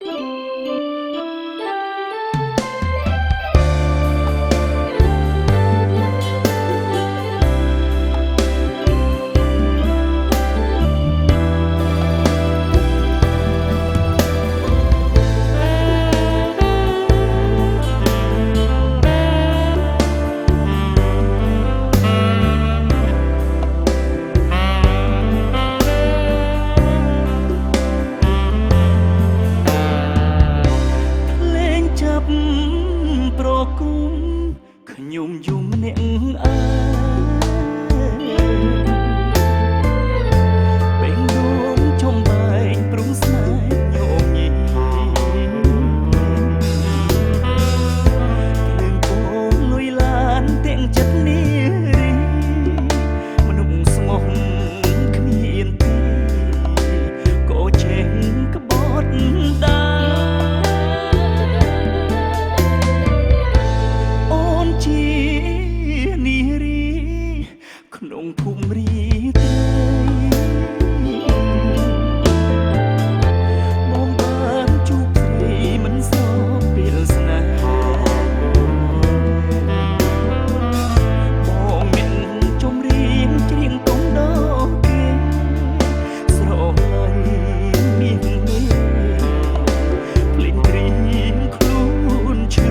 ប្រគុំខ្ញុំយំអ្នកអើបេងដូងចំបែងព្រំស្នេហ៍ញោមញីនឹងពងលុយឡានទាំងចិត្តនារីមនុស្សស្មោះគ្មានទីក៏ចេះក្បត់ដាក្នុងភូមិរីត្រីមកបានជួបស្រីមិនសល់ពេលស្នេហាបងមានចំរៀងច្រៀងកងដល់គេស្រឡាញ់មានភ្លេងត្រៀងខ្លួនឈឺ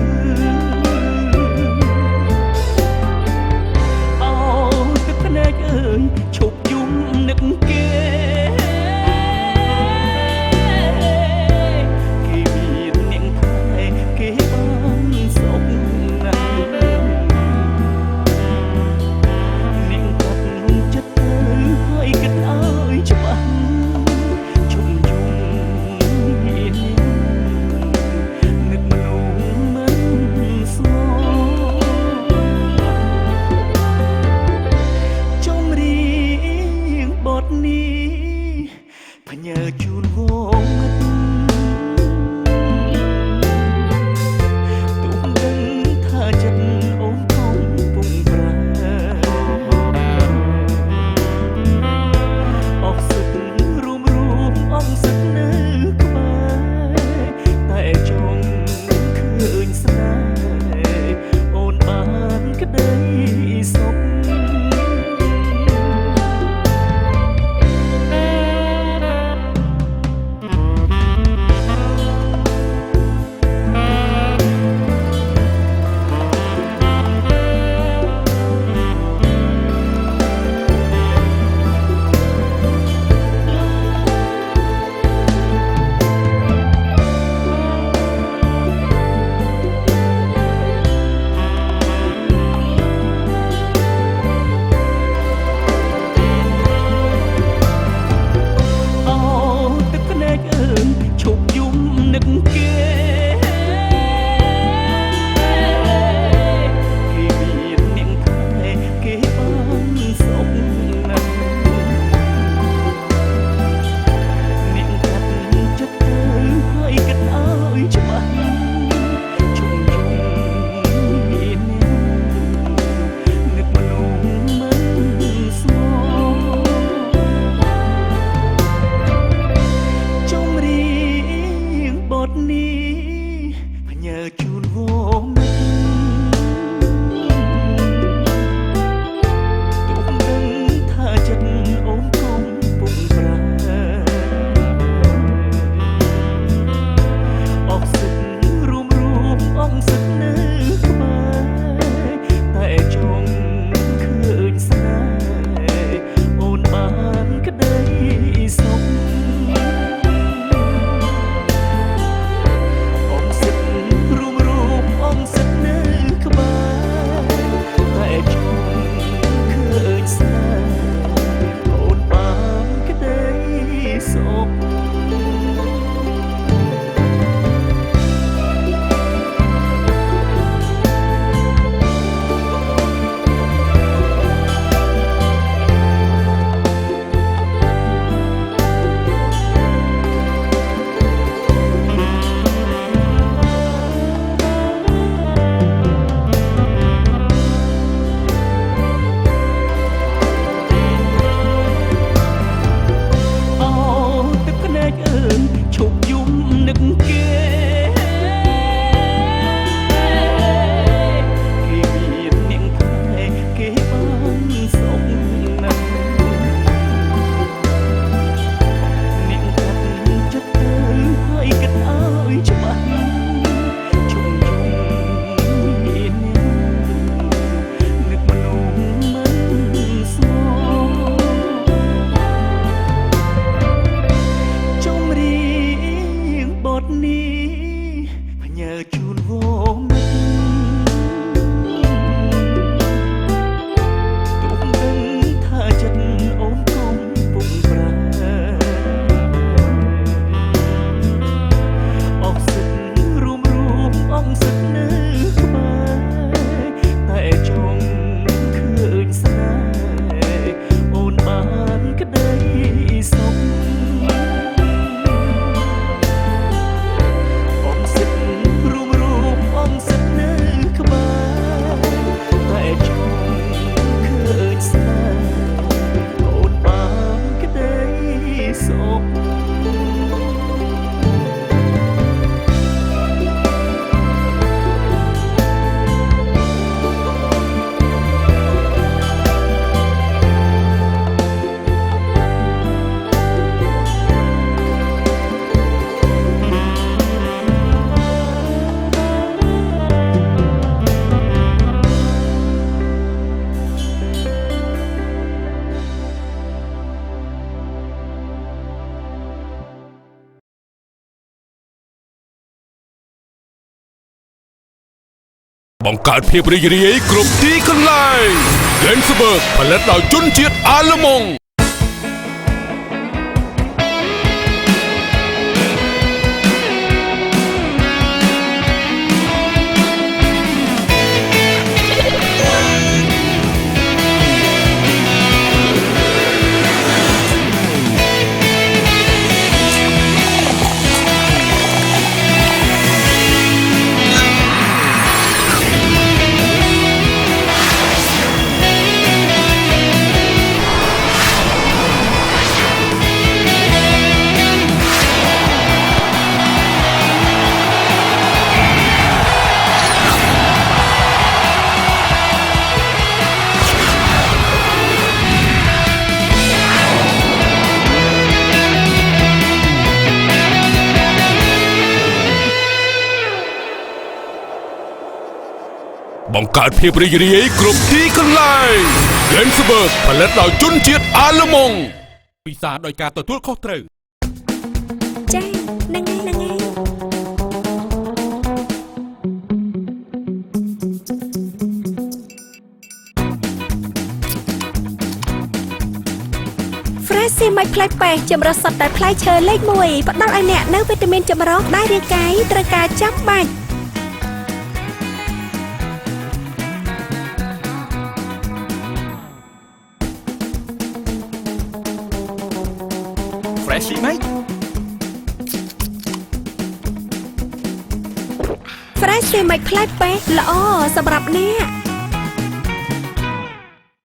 ឈប់យំនឹកគេមាននាងថែគេបានសុខណាស់នាងកាត់ចិត្តទៅហើយគិតឲ្យច្បាស់ជុំយំមាននឹកមនុស្សមិនស្មោបទនេះផ្ញើជូនវងមិត្តទុំដឹងថាចិត្តអូនកំពុងប្រើអស់សិទ្ធរួមអស់សិទ្ធនៅក្បែរតែចង់ឃើញស្នេហ៍អូនបានក្តីសុខឈប់យំនឹកគេមាននាងថែគេបានសុខណាស់នាងកាត់ចិត្តទៅហើយគិតឲ្យច្បាស់ជុំយំមាននឹកមនុស្សមិនស្មោបទនេះផ្ញើជូនវងទុំដឹងថាចិត្តអូនកំពុងប្រើអស់សិទ្ធរួមអស់សិទ្ធនៅក្បែរតែចង់ឃើញស្នេហ៍អូនបានក្តីសុខរួម ជូនវមិត្តទុំដឹងថាចិត្តអូនកំពុងប្រែអបសិទ្ធរួមអង្គសិទ្ធនៅក្បែរតែចង់ឃើញស្នេហ៍អូនបានក្តីសុខបង្កើតភាពរីករាយគ្រប់ទីកន្លែង Lensberg ផលិតដោយជនជាតិអាល្លឺម៉ង់បង្កើតភាពរីករាយគ្រប់ទីកន្លែង Lensberg ផលិតដោយជនជាតិអាល្លឺម៉ង់ពិសាដោយការទទួលខុសត្រូវចាហ្នឹងហើយ Fresh សៀមិចផ្លែប៉េះចម្រុះសុទ្ធតែផ្លែឈើលេខ1ផ្ដល់ឲ្យអ្នកនូវវីតាមីនចម្រុះដែលរាងកាយត្រូវការចាំបាច់ Fresh ហ្មង Fresh សៀមិចផ្លែប៉េះល្អសម្រាប់អ្នក